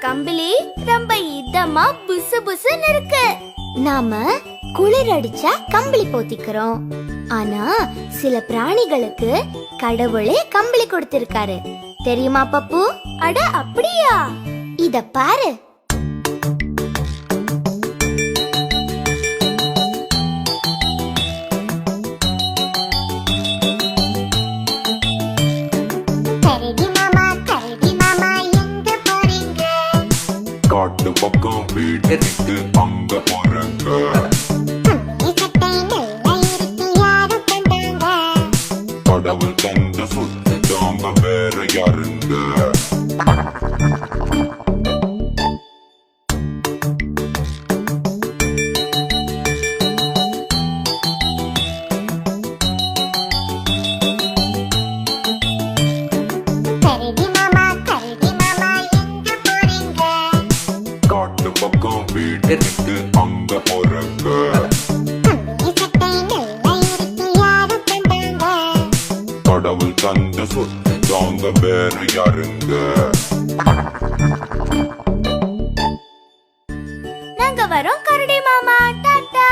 கம்பளி ரொம்ப இதமா புசு புசுன்னு இருக்கு. நாம குளிர் அடிச்சா கம்பளி போத்திக்கிறோம். ஆனா சில பிராணிகளுக்கு கடவுளே கம்பளி கொடுத்திருக்காரு. தெரியுமா பப்பு? அட அப்படியா? இத பாரு. காட்டு பக்கம் வீடு இருக்கு, அங்க போறங்க. கடவுள் தந்த சொத்து தாங்க, வேற யாருங்க? காட்டு பக்கம் வீடு இருக்கு, அங்க போறங்க. கடவுள் தந்த சொத்து தாங்க, வேற யாருங்க? நாங்க வரோம் கரடி மாமா. டாடா.